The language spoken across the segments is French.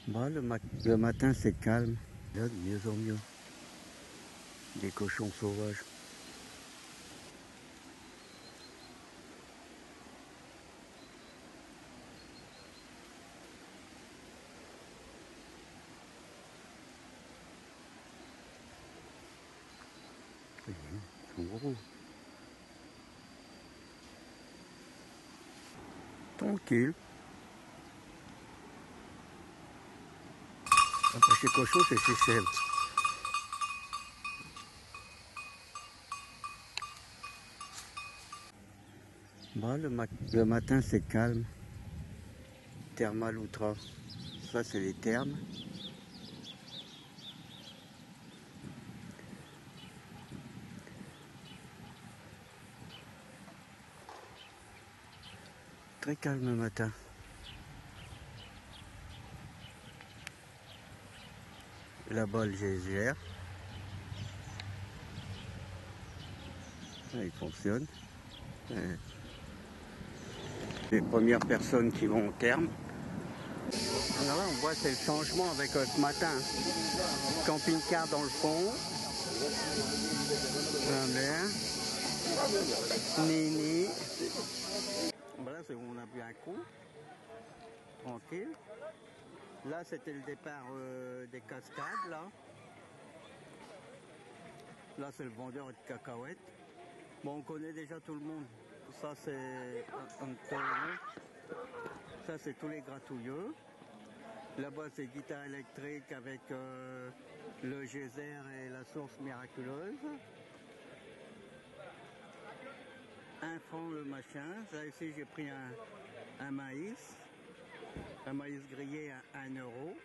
Bah, le matin, c'est calme. Là, de mieux en mieux. Des cochons sauvages. Ils sont gros. Tranquille. Après, chez cochon, c'est chez chèvre. Bah, le matin, c'est calme. Thermal Outra. Ça, c'est les thermes. Très calme le matin. Là-bas, le GSR. Là, il fonctionne. Les premières personnes qui vont au terme. Alors là, on voit c'est le changement avec ce matin. Camping-car dans le fond. La mer. Nini. Voilà, c'est où on a bu un coup. Tranquille. Là, c'était le départ des cascades, là. Là, c'est le vendeur de cacahuètes. Bon, on connaît déjà tout le monde. Ça, c'est ça, c'est tous les gratouilleux. Là-bas, c'est guitare électrique avec le geyser et la source miraculeuse. 1 franc le machin. Là, ici, j'ai pris un maïs. Un maïs grillé à 1 euro.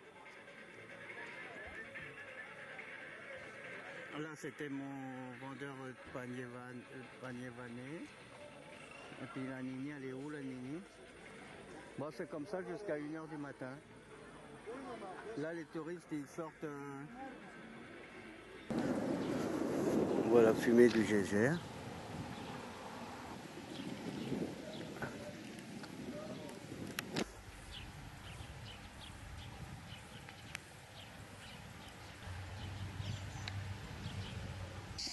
Là, c'était mon vendeur de panier vanné. Et puis la Nini, elle est où la Nini? Bon, c'est comme ça jusqu'à 1 h du matin. Là, les touristes, ils sortent. On voit la fumée du geyser.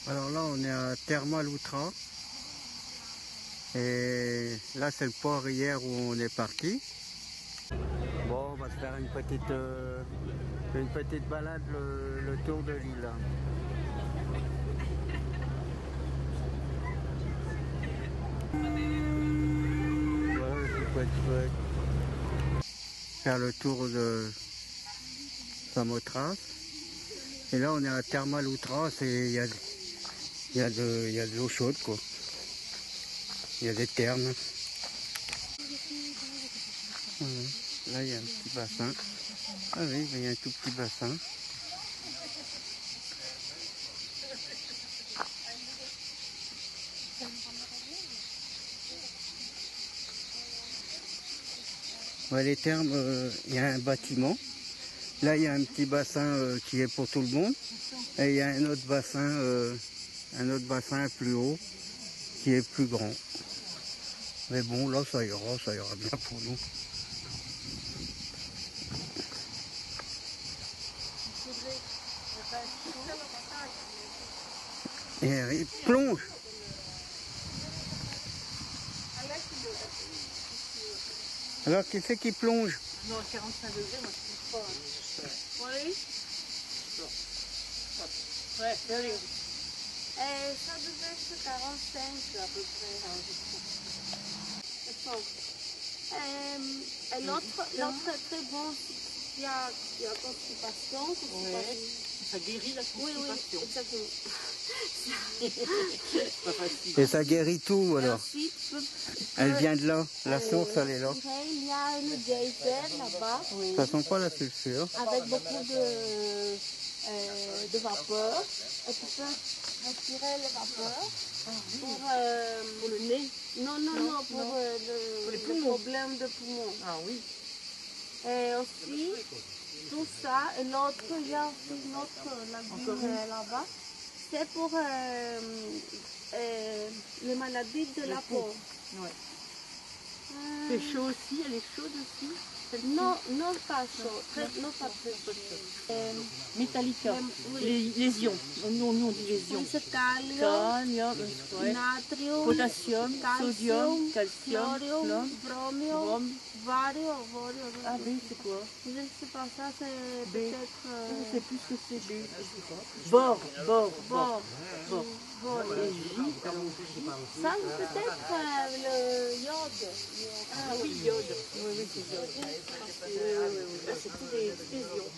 Alors là, on est à Thermal Outra. Et là, c'est le port hier où on est parti. Bon, on va se faire une petite balade, le tour de l'île. Voilà, c'est quoi de chouette. Faire le tour de Samothrace. Et là, on est à Thermal Outra. Il y a de l'eau chaude, quoi. Il y a des thermes. Voilà. Là, il y a un petit bassin. Ah oui, il y a un tout petit bassin. Ouais, les thermes, il y a un bâtiment. Là, il y a un petit bassin qui est pour tout le monde. Et il y a un autre bassin plus haut qui est plus grand. Mais bon, là, ça ira bien pour nous. Et il plonge. Alors, qui c'est qui plonge? Non, 45 degrés, moi je ne trouve pas. Oui. Ouais, allez. Ça devait être 45 à peu près. Et l'autre est très bon. Il y a constipation. Ouais. Ça guérit la constipation. Oui, exactement. C'est pas facile. Et ça guérit tout, alors. Ensuite, Elle vient de là. La source, elle est là. il y a une geyser là-bas. Oui. Ça sent pas la sulfure. Avec beaucoup de vapeur. Et tu peux respirer les vapeurs pour le nez. Non, pour les le poumons. problème de poumon. Ah oui. Et aussi, tout ça, et l'autre, il y a aussi une autre lagune là-bas. C'est pour les maladies de la peau. Ouais. C'est chaud aussi, elle est chaude aussi. Non, non pas chaud, non pas très chaud. Metallica, Oui. les ions. Nous, on dit les ions. C'est calio, Cadmium, ouais. natrium, Potassium, sodium, calcium, calcium, chlorium, plomb, bromium, brom. vario. Ah, B, c'est quoi? Je ne sais pas, ça c'est B. peut-être... Je sais plus ce que c'est B. Je sais pas. Bore, bore, bore. Bord. Bore. Bord. Et J, alors J. Ça c'est peut-être le iode. Ah oui, iode. Oui, oui, c'est iode. Oui. Là, c'est tous les ions.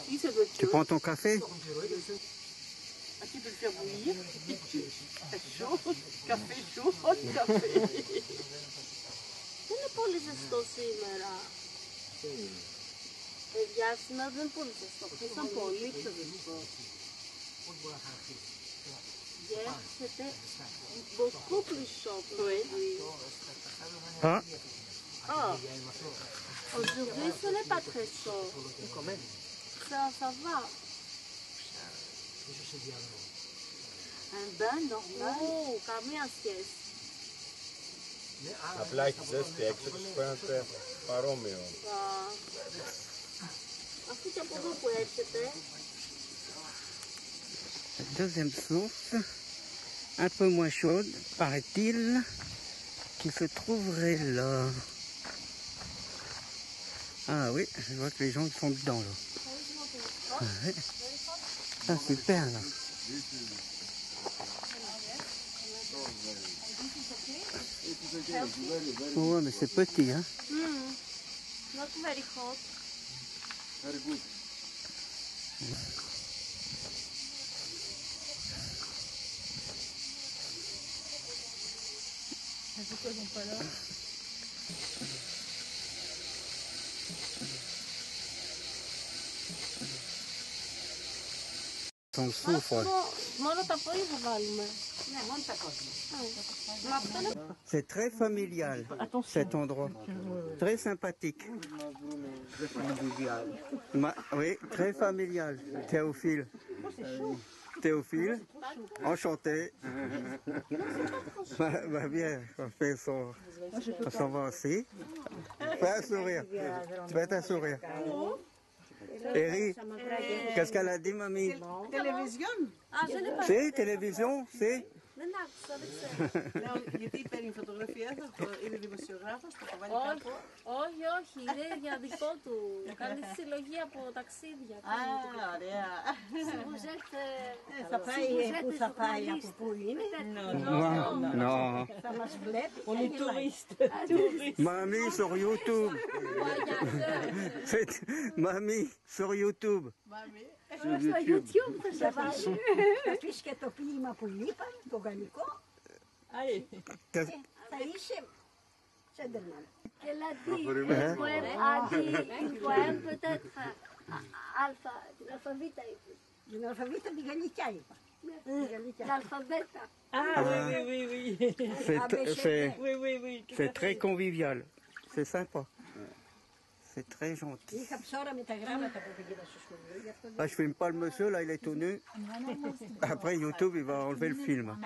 Oui, ça doit être Tu prends ton café? Ah, tu peux le faire bouillir. Chaud, café chaud, café. Δεν είναι πολύ ζεστό σήμερα. Για σήμερα δεν είναι πολύ ζεστό. Χθες ήταν πολύ πιο ζεστό. Hier c'était beaucoup plus chaud. Ah, Ah, aujourd'hui ce n'est pas très chaud. Ça va. Un bain normal. Oh, καμία σχέση. Απλά έχει ζέστη έξω και σου φαίνεται παρόμοιο. Αυτή και από εδώ που έρχεται, deuxième source, un peu moins chaude, paraît-il, qui se trouverait là. Ah oui, je vois que les gens sont dedans là. Ouais. Ah, super là. Ouais, mais c'est petit, hein. not very hot. Son soufre. Μόνο τα πρωί θα βάλουμε. Ναι, μόνο τα κόσμα. Μα αυτό είναι... C'est très familial, cet endroit. Très sympathique. Oui, très familial. Théophile. Théophile, enchanté. Bien, on fait son va aussi. Fais un sourire. Tu fais un sourire. Eri, qu'est-ce qu'elle a dit, mamie? Television. Α, δεν είναι C'est télévision, c'est? Δεν άκουσα, δεν ξέρω. Γιατί παίρνει φωτογραφία, είναι δημοσιογράφος, θα το βάλει Όχι, κάπου. όχι, όχι, είναι για δικό του. Κάνει συλλογή από ταξίδια. Α, ωραία. Θα πάει, Πού θα πάει, από πού είναι. Non. Θα μας βλέπει. On est touristes. Mamie sur YouTube. Mamie sur YouTube. Στο YouTube θα σε βάλει. Θα πεις και το ποίημα που είπαν, το γαλλικό, Allez. θα είσαι Σέντερμαν. Και λατί, poème peut-être αλφα, την αλφαβήτα είπε. Την αλφαβήτα τη γαλλικιά είπα. Την αλφαβέτα. Ah oui, oui. C'est très convivial. C'est sympa. C'est très gentil. Είχα ψώρα με τα γράμματα που πήγαινα στο σχολείο. Γι' αυτό Là, je filme pas le monsieur, là, il est tout nu. Après, YouTube, il va enlever le film. 15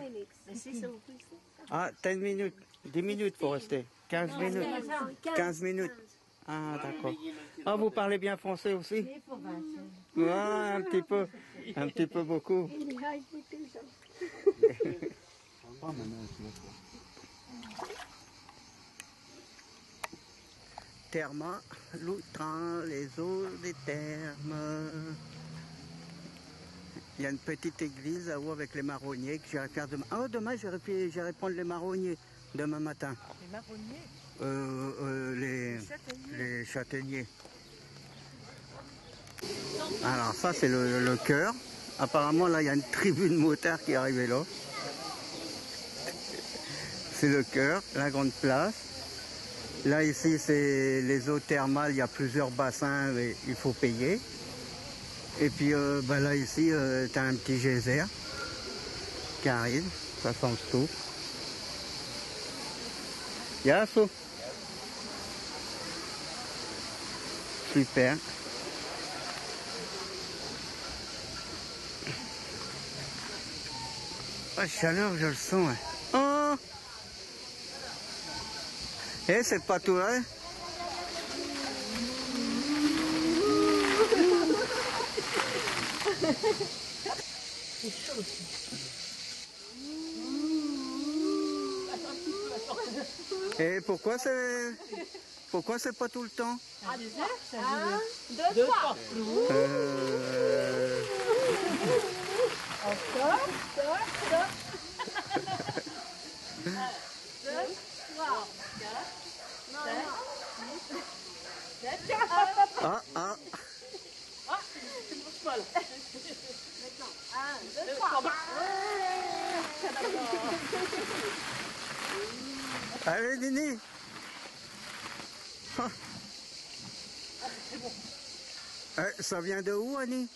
minutes. Εσύ είσαι ο Χρήστος. Ah, 10 minutes. 10 minutes pour rester. 15 minutes. 15 minutes. Ah, d'accord. Ah, vous parlez bien français aussi? Ah, un petit peu beaucoup. Therma, Loutran, les eaux des thermes. Il y a une petite église là-haut avec les marronniers que j'irai faire demain. Oh, demain, j'irai prendre les marronniers demain matin. Les marronniers. Les châtaigniers. Alors ça c'est le chœur. Apparemment là il y a une tribu de motards qui est arrivée là. C'est le chœur, la grande place. Là ici c'est les eaux thermales, il y a plusieurs bassins mais il faut payer. Et puis là ici tu as un petit geyser qui arrive, ça change tout. Yasso. Super. La chaleur, je le sens. Hein. Oh, Eh, c'est pas tout, hein? C'est chaud aussi. Et pourquoi c'est pas tout le temps? Ah, des heures, ça Un, joue. deux, trois. Encore. Deux, trois. Non, non. Ah, ah. Ah, tu ne bouges pas là. Un, deux, trois. Allez, Nini. Ah. Ça vient de où, Annie?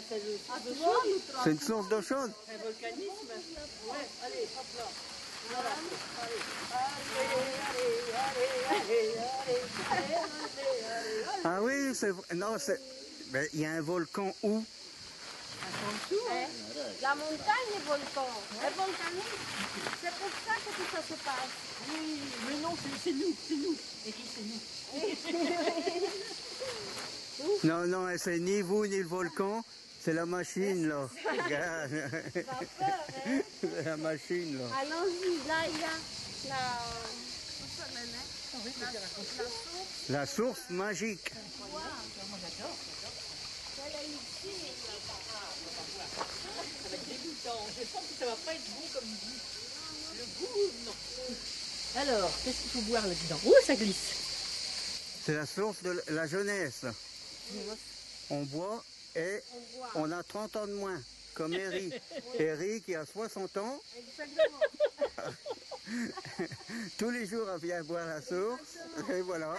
C'est le C'est une source d'eau chaude. un volcanisme. Ouais, allez, hop là. Ah oui, c'est vrai. Non, c'est. Ben, il y a un volcan où? La montagne est volcan. Le volcanisme, c'est pour ça que tout ça se passe. Oui, mais non, c'est nous, c'est nous. Et qui c'est nous? Non, non, c'est ni vous ni le volcan, c'est la machine là. Regarde. Pas peur, hein? C'est la machine là. Allons-y, là il y a la... La source magique. Je sens que ça va pas être bon comme goût. Le goût, non. Alors, qu'est-ce qu'il faut boire là-dedans? Oh, ça glisse. C'est la source de la jeunesse. On boit et on a 30 ans de moins, comme Eric. Eric, qui a 60 ans, Exactement. tous les jours elle vient boire la source, et voilà,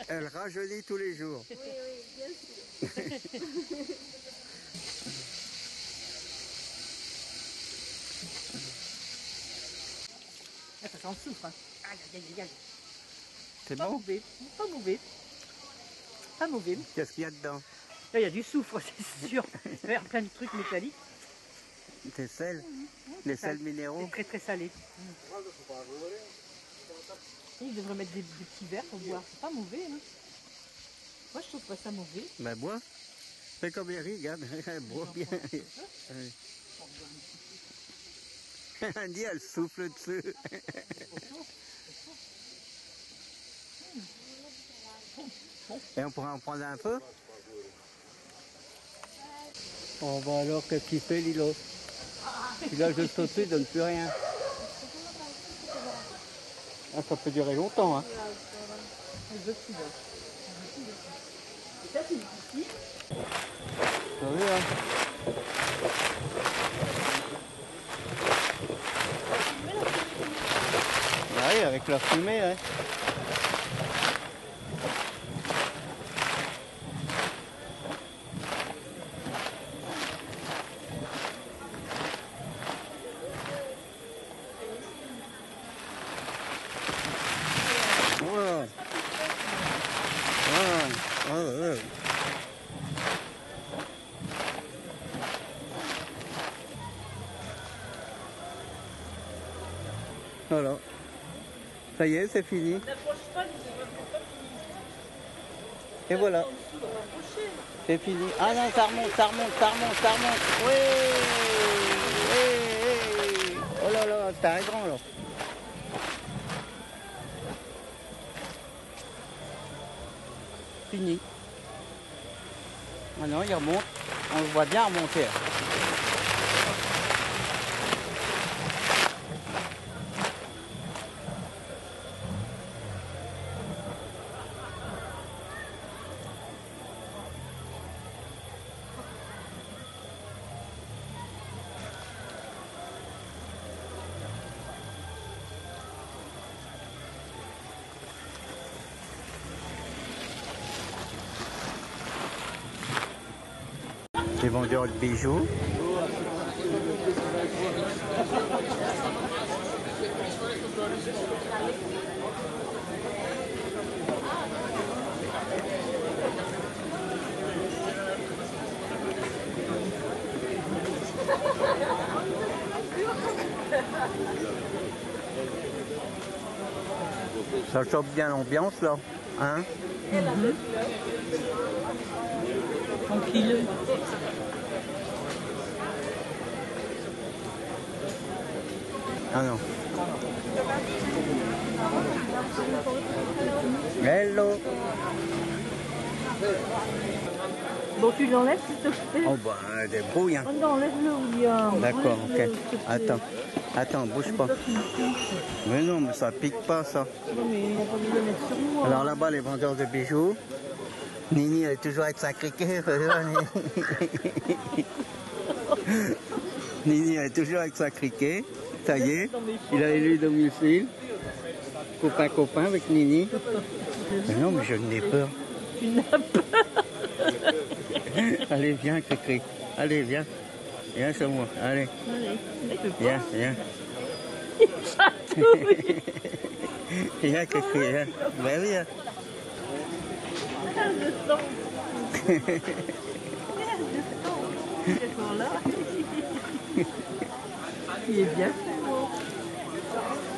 elle rajeunit tous les jours. Oui, oui, bien sûr. Ah, ça en souffre. Hein. Aïe, aïe, aïe, aïe. C'est Pas bon? mauvais, pas mauvais. Pas mauvais. Qu'est-ce qu'il y a dedans? Là, il y a du soufre, c'est sûr. Il va y avoir plein de trucs métalliques. Des sels, des sels minéraux. C'est très très salé. Il devrait mettre des petits verres pour boire. C'est pas mauvais. Hein. Moi, je trouve pas ça mauvais. Ben bois. Fais comme Eric, regarde, elle boit bien. Andy, elle souffle dessus. Et on pourra en prendre un peu? Oh bah alors, qu'est-ce qu'il fait, Lilo? Il a juste au-dessus, il donne plus rien. Ah, ça peut durer longtemps, hein. Et ça, c'est ici. T'as vu, hein? Ah oui, avec la fumée, hein. Ouais. Ouais, ouais, ouais. Voilà. Ça y est, c'est fini. Et voilà. C'est fini. Ah non, ça remonte, ça remonte, ça remonte, ça remonte. Oui, oui, oui. Oh là là, c'est un grand là. Fini. Ah non, il remonte. On le voit bien remonter. Les vendeurs de bijoux. Ça chope bien l'ambiance là, hein? Tranquille. Ah non. Hello. Bon, tu l'enlèves s'il te plaît. Oh bah débrouille hein. Oh non, enlève-le, William. D'accord, ok. Enlève-le, s'il te plaît. Attends, attends, bouge pas. Toi, tu me touches. Mais non, mais ça pique pas ça. Non, mais il n'a pas besoin de le mettre sur moi. Alors là-bas, les vendeurs de bijoux. Nini, elle est toujours avec sa criquet. Nini, elle est toujours avec sa criquet. Ça y est, il a élu domicile. Copain avec Nini. Mais non, mais je n'ai peur. Tu n'as pas. Allez, viens, Cricri. Allez, viens. Viens sur moi. Allez, Allez, viens, viens. Viens, Cricri, viens. Ben, viens. Il est bien fait, moi.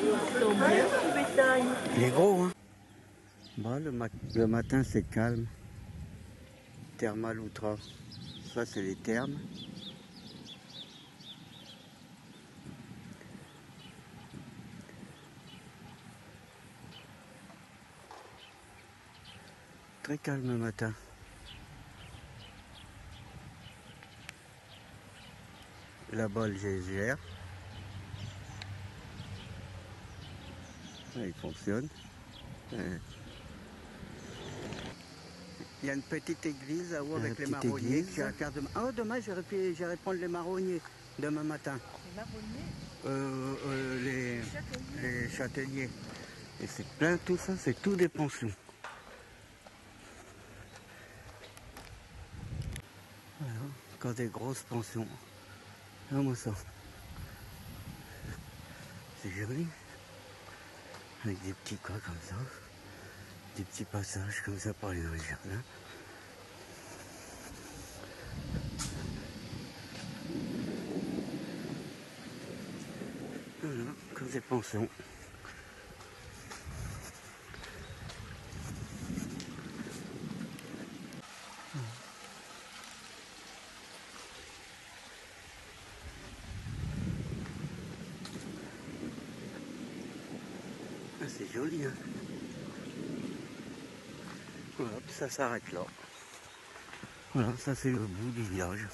Ils sont bien, ce bétail. Il est gros, hein. Bon, le matin, c'est calme. Thermal Outra. Ça, c'est les thermes. Très calme le matin. Là-bas, le GSR. Il fonctionne. Il y a une petite église là-haut avec les marronniers. J'ai à faire demain. Oh, demain, j'irai prendre les marronniers demain matin. Les marronniers les châtaigniers. Et c'est plein, tout ça, c'est tout des pensions. Voilà, encore des grosses pensions. Regarde-moi ça. C'est joli. Avec des petits quoi comme ça. Des petits passages comme ça pour aller dans les jardins. Voilà, comme des pensions. Ah, c'est joli, hein. Voilà, puis ça s'arrête là. Voilà, ça c'est le bout du village.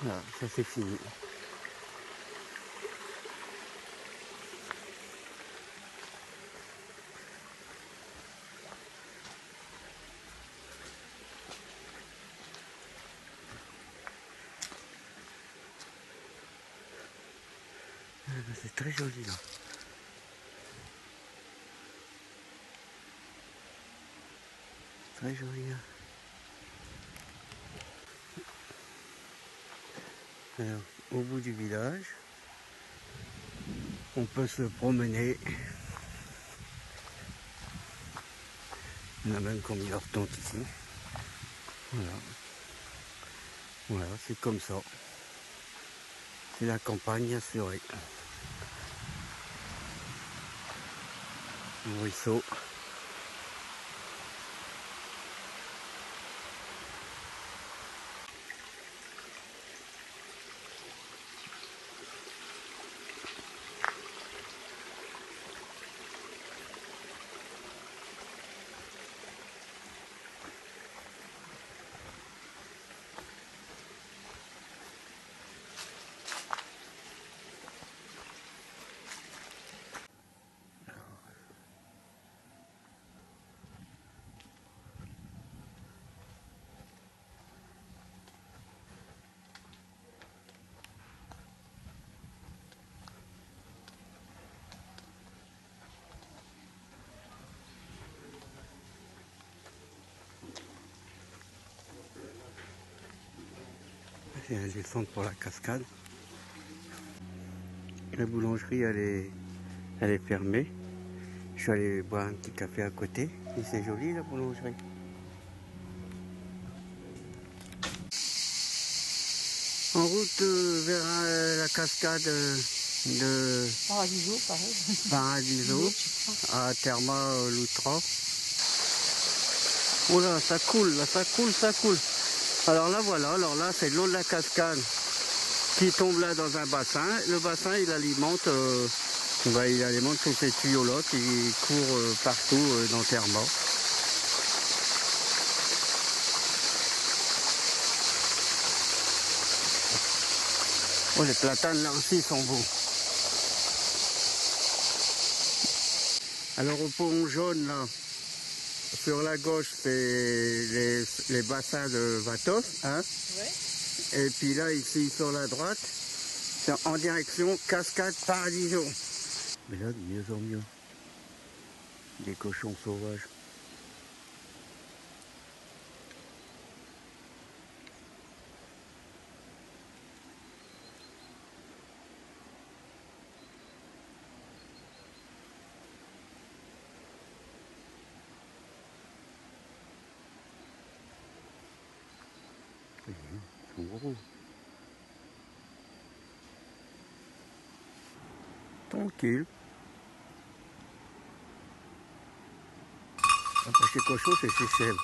Voilà, ça c'est fini. C'est très joli là. Très joli là. Alors, au bout du village, on peut se promener. Il y en a même qui ont mis leur tente ici. Voilà. Voilà, c'est comme ça. C'est la campagne assurée. Un ruisseau. C'est un descente pour la cascade. La boulangerie, elle est fermée. Je suis allé boire un petit café à côté. Et c'est joli, la boulangerie. En route vers la cascade de Paradiso, pareil. Paradiso à Terma-Loutra. Oh là, ça coule, là, ça coule, ça coule. Alors là, voilà, alors là, c'est l'eau de la cascade qui tombe là dans un bassin. Le bassin, il alimente tous ces tuyaux-là qui courent partout dans Terma. Oh, les platanes là aussi sont beaux. Alors au pont jaune là, sur la gauche c'est les bassins de Vatos, hein. Ouais. Et puis là ici sur la droite, c'est en direction Cascade Paradiso. Mais là de mieux en mieux, des cochons sauvages. Ils sont gros. Tranquille. Après ces cochons, c'est Seychelles.